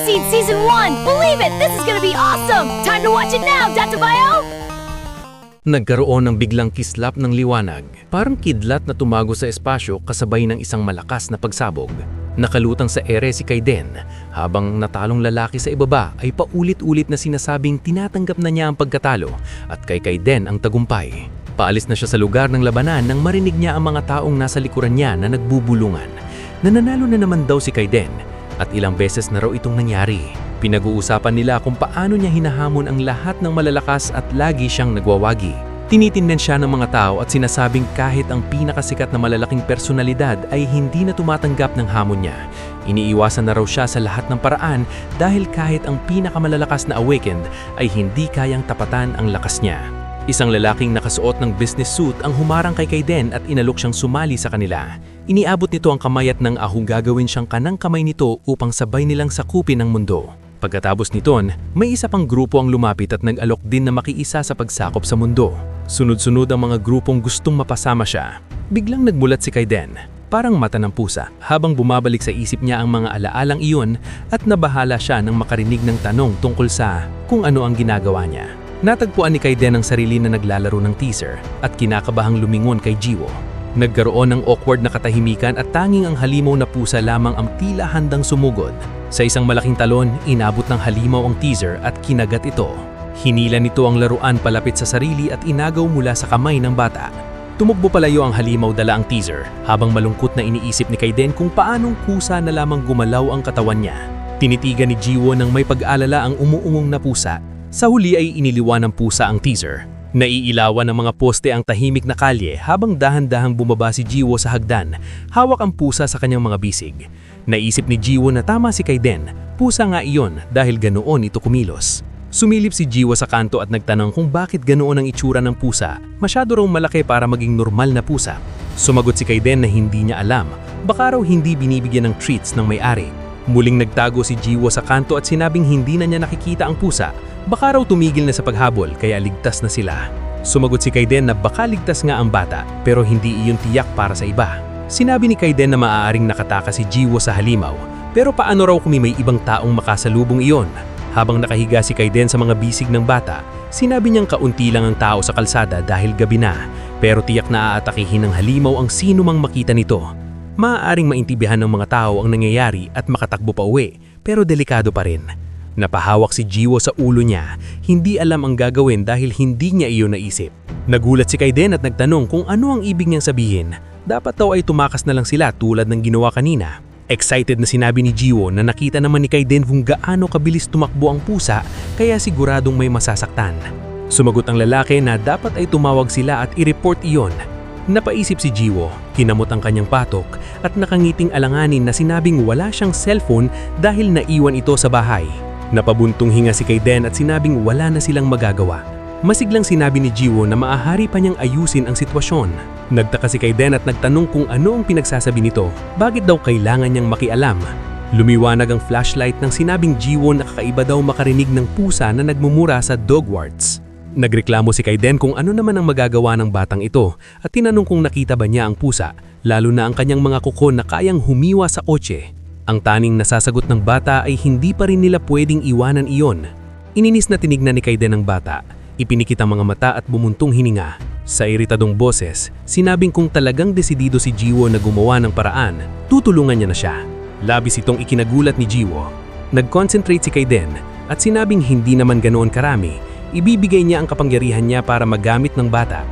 Seed Season 1! Believe it! This is gonna be awesome! Time to watch it now, Dr. Bio! Nagkaroon ng biglang kislap ng liwanag. Parang kidlat na tumago sa espasyo kasabay ng isang malakas na pagsabog. Nakalutang sa ere si Kaiden, habang natalong lalaki sa ibaba ay paulit-ulit na sinasabing tinatanggap na niya ang pagkatalo at kay Kaiden ang tagumpay. Paalis na siya sa lugar ng labanan nang marinig niya ang mga taong nasa likuran niya na nagbubulungan. Nananalo na naman daw si Kaiden at ilang beses na raw itong nangyari. Pinag-uusapan nila kung paano niya hinahamon ang lahat ng malalakas at lagi siyang nagwawagi. Tinitingnan siya ng mga tao at sinasabing kahit ang pinakasikat na malalaking personalidad ay hindi na tumatanggap ng hamon niya. Iniiwasan na raw siya sa lahat ng paraan dahil kahit ang pinakamalalakas na awakened ay hindi kayang tapatan ang lakas niya. Isang lalaking nakasuot ng business suit ang humarang kay Kaiden at inalok siyang sumali sa kanila. Iniabot nito ang kamay at nang ahong gagawin siyang kanang kamay nito upang sabay nilang sakupin ang mundo. Pagkatapos niton, may isa pang grupo ang lumapit at nag-alok din na makiisa sa pagsakop sa mundo. Sunod-sunod ang mga grupong gustong mapasama siya. Biglang nagmulat si Kaiden, parang mata ng pusa, habang bumabalik sa isip niya ang mga alaalang iyon at nabahala siya nang makarinig ng tanong tungkol sa kung ano ang ginagawa niya. Natagpuan ni Kaiden ang sarili na naglalaro ng teaser at kinakabahang lumingon kay Jiwo. Nagkaroon ng awkward na katahimikan at tanging ang halimaw na pusa lamang ang tila handang sumugod. Sa isang malaking talon, inabot ng halimaw ang teaser at kinagat ito. Hinila nito ang laruan palapit sa sarili at inagaw mula sa kamay ng bata. Tumugbo palayo ang halimaw dala ang teaser, habang malungkot na iniisip ni Kaiden kung paanong kusa na lamang gumalaw ang katawan niya. Tinitigan ni Jiwo ng may pag-alala ang umuungong na pusa. Sa huli ay iniliwan ng pusa ang teaser. Naiilawan ng mga poste ang tahimik na kalye habang dahan-dahang bumaba si Jiwo sa hagdan, hawak ang pusa sa kanyang mga bisig. Naisip ni Jiwo na tama si Kaiden, pusa nga iyon dahil ganoon ito kumilos. Sumilip si Jiwo sa kanto at nagtanong kung bakit ganoon ang itsura ng pusa, masyado raw malaki para maging normal na pusa. Sumagot si Kaiden na hindi niya alam, baka raw hindi binibigyan ng treats ng may-ari. Muling nagtago si Jiwo sa kanto at sinabing hindi na niya nakikita ang pusa, baka raw tumigil na sa paghabol kaya ligtas na sila. Sumagot si Kaiden na baka ligtas nga ang bata pero hindi iyon tiyak para sa iba. Sinabi ni Kaiden na maaaring nakataka si Jiwo sa halimaw, pero paano raw kung may ibang taong makasalubong iyon? Habang nakahiga si Kaiden sa mga bisig ng bata, sinabi niyang kaunti lang ang tao sa kalsada dahil gabi na, pero tiyak na aatakihin ng halimaw ang sino mang makita nito. Maaaring maintindihan ng mga tao ang nangyayari at makatakbo pa uwi, pero delikado pa rin. Napahawak si Jiwo sa ulo niya, hindi alam ang gagawin dahil hindi niya iyon naisip. Nagulat si Kaiden at nagtanong kung ano ang ibig niyang sabihin. Dapat daw ay tumakas na lang sila tulad ng ginawa kanina. Excited na sinabi ni Jiwo na nakita naman ni Kaiden kung gaano kabilis tumakbo ang pusa kaya siguradong may masasaktan. Sumagot ang lalaki na dapat ay tumawag sila at i-report iyon. Napaisip si Jiwo, kinamot ang kanyang patok at nakangiting alanganin na sinabing wala siyang cellphone dahil naiwan ito sa bahay. Napabuntong hinga si Kaiden at sinabing wala na silang magagawa. Masiglang sinabi ni Jiwo na maaari pa niyang ayusin ang sitwasyon. Nagtaka si Kaiden at nagtanong kung ano ang pinagsasabi nito. Bakit daw kailangan niyang makialam? Lumiwanag ang flashlight nang sinabing Jiwo na kakaiba daw makarinig ng pusa na nagmumura sa dogwarts. Nagreklamo si Kaiden kung ano naman ang magagawa ng batang ito at tinanong kung nakita ba niya ang pusa, lalo na ang kanyang mga kuko na kayang humiwa sa kotse. Ang taning nasasagot ng bata ay hindi pa rin nila pwedeng iwanan iyon. Ininis na tinignan ni Kaiden ang bata. Ipinikit ang mga mata at bumuntong hininga. Sa iritadong boses, sinabing kung talagang desidido si Jiwo na gumawa ng paraan, tutulungan niya na siya. Labis itong ikinagulat ni Jiwo. Nag-concentrate si Kaiden at sinabing hindi naman ganoon karami, ibibigay niya ang kapangyarihan niya para magamit ng bata.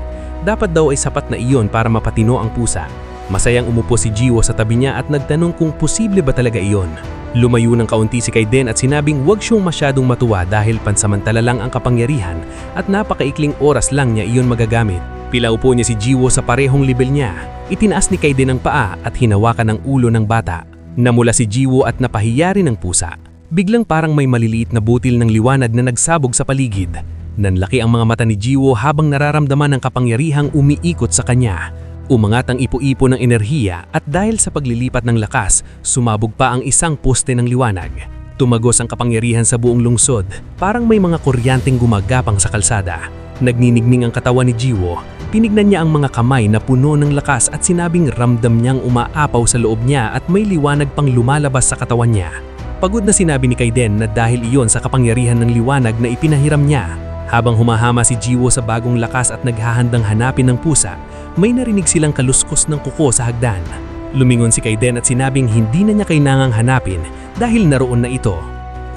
Dapat daw ay sapat na iyon para mapatino ang pusa. Masayang umupo si Jiwo sa tabi niya at nagtanong kung posible ba talaga iyon. Lumayo ng kaunti si Kaiden at sinabing huwag siyang masyadong matuwa dahil pansamantala lang ang kapangyarihan at napakaikling oras lang niya iyon magagamit. Pilaupo niya si Jiwo sa parehong level niya. Itinaas ni Kaiden ang paa at hinawakan ang ulo ng bata. Namula si Jiwo at napahiya rin ang pusa. Biglang parang may maliliit na butil ng liwanag na nagsabog sa paligid. Nanlaki ang mga mata ni Jiwo habang nararamdaman ang kapangyarihang umiikot sa kanya. Umangat ang ipo-ipo ng enerhiya at dahil sa paglilipat ng lakas, sumabog pa ang isang poste ng liwanag. Tumagos ang kapangyarihan sa buong lungsod, parang may mga kuryanteng gumagapang sa kalsada. Nagninigning ang katawan ni Jiwo, tinignan niya ang mga kamay na puno ng lakas at sinabing ramdam niyang umaapaw sa loob niya at may liwanag pang lumalabas sa katawan niya. Pagod na sinabi ni Kaiden na dahil iyon sa kapangyarihan ng liwanag na ipinahiram niya. Habang humahama si Jiwo sa bagong lakas at naghahandang hanapin ng pusa, may narinig silang kaluskos ng kuko sa hagdan. Lumingon si Kaiden at sinabing hindi na niya kailangang hanapin dahil naroon na ito.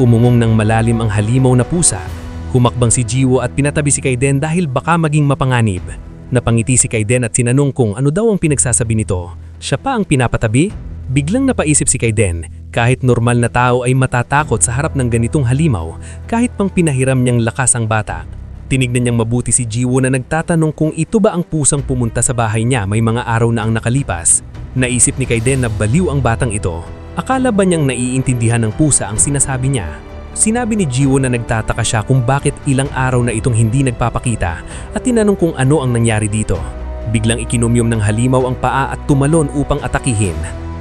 Umungong ng malalim ang halimaw na pusa. Humakbang si Jiwo at pinatabi si Kaiden dahil baka maging mapanganib. Napangiti si Kaiden at sinanong kung ano daw ang pinagsasabi nito. Siya pa ang pinapatabi? Biglang napaisip si Kaiden, kahit normal na tao ay matatakot sa harap ng ganitong halimaw kahit pang pinahiram niyang lakas ang bata. Tinignan niyang mabuti si Jiwo na nagtatanong kung ito ba ang pusang pumunta sa bahay niya may mga araw na ang nakalipas. Naisip ni Kaiden na baliw ang batang ito. Akala ba niyang naiintindihan ng pusa ang sinasabi niya? Sinabi ni Jiwo na nagtataka siya kung bakit ilang araw na itong hindi nagpapakita at tinanong kung ano ang nangyari dito. Biglang ikinumyom ng halimaw ang paa at tumalon upang atakihin.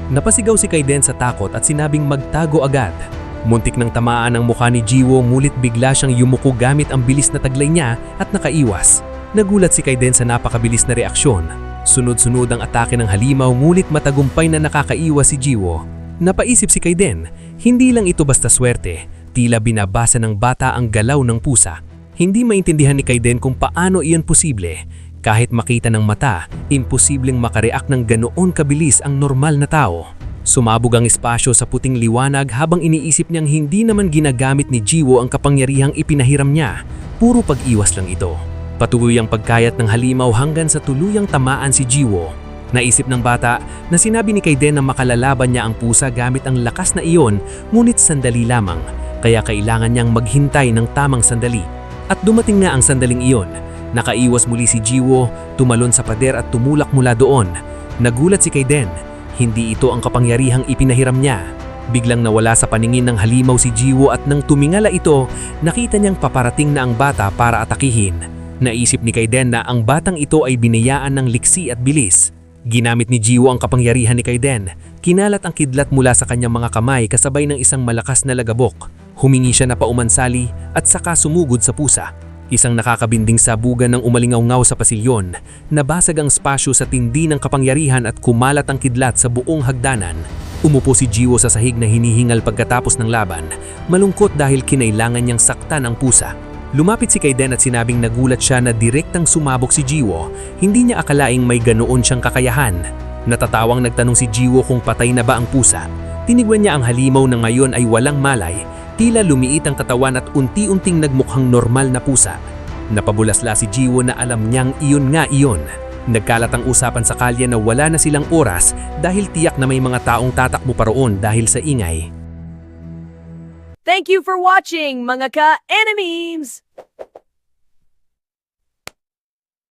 Napasigaw si Kaiden sa takot at sinabing magtago agad. Muntik nang tamaan ang mukha ni Jiwo ngulit bigla siyang yumuko gamit ang bilis na taglay niya at nakaiwas. Nagulat si Kaiden sa napakabilis na reaksyon. Sunod-sunod ang atake ng halimaw ngulit matagumpay na nakakaiwas si Jiwo. Napaisip si Kaiden, hindi lang ito basta swerte, tila binabasa ng bata ang galaw ng pusa. Hindi maintindihan ni Kaiden kung paano iyon posible. Kahit makita ng mata, imposibleng makareact ng ganoon kabilis ang normal na tao. Sumabog ang espasyo sa puting liwanag habang iniisip niyang hindi naman ginagamit ni Jiwo ang kapangyarihang ipinahiram niya. Puro pag-iwas lang ito. Patuloy ang pagkayat ng halimaw hanggang sa tuluyang tamaan si Jiwo. Naisip ng bata na sinabi ni Kaiden na makalalaban niya ang pusa gamit ang lakas na iyon, ngunit sandali lamang. Kaya kailangan niyang maghintay ng tamang sandali. At dumating nga ang sandaling iyon. Nakaiwas muli si Jiwo, tumalon sa pader at tumulak mula doon. Nagulat si Kaiden. Hindi ito ang kapangyarihang ipinahiram niya. Biglang nawala sa paningin ng halimaw si Jiwo at nang tumingala ito, nakita niyang paparating na ang bata para atakihin. Naisip ni Kaiden na ang batang ito ay binayaan ng liksi at bilis. Ginamit ni Jiwo ang kapangyarihan ni Kaiden. Kinalat ang kidlat mula sa kanyang mga kamay kasabay ng isang malakas na lagabok. Humingi siya na paumansali at saka sumugod sa pusa. Isang nakakabinding sabugan ng umalingaw-ngaw sa pasilyon. Nabasag ang espasyo sa tindi ng kapangyarihan at kumalat ang kidlat sa buong hagdanan. Umupo si Jiwo sa sahig na hinihingal pagkatapos ng laban. Malungkot dahil kinailangan niyang saktan ang pusa. Lumapit si Kaiden at sinabing nagulat siya na direktang sumabog si Jiwo. Hindi niya akalaing may ganoon siyang kakayahan. Natatawang nagtanong si Jiwo kung patay na ba ang pusa. Tinigwan niya ang halimaw na ngayon ay walang malay. Tila lumiit ang katawan at unti-unting nagmukhang normal na pusa. Napabulasla si Jiwo na alam niyang iyon nga iyon. Nagkalat ang usapan sa kalye na wala na silang oras dahil tiyak na may mga taong tatakbo pa roon dahil sa ingay. Thank you for watching, mga ka-enemies!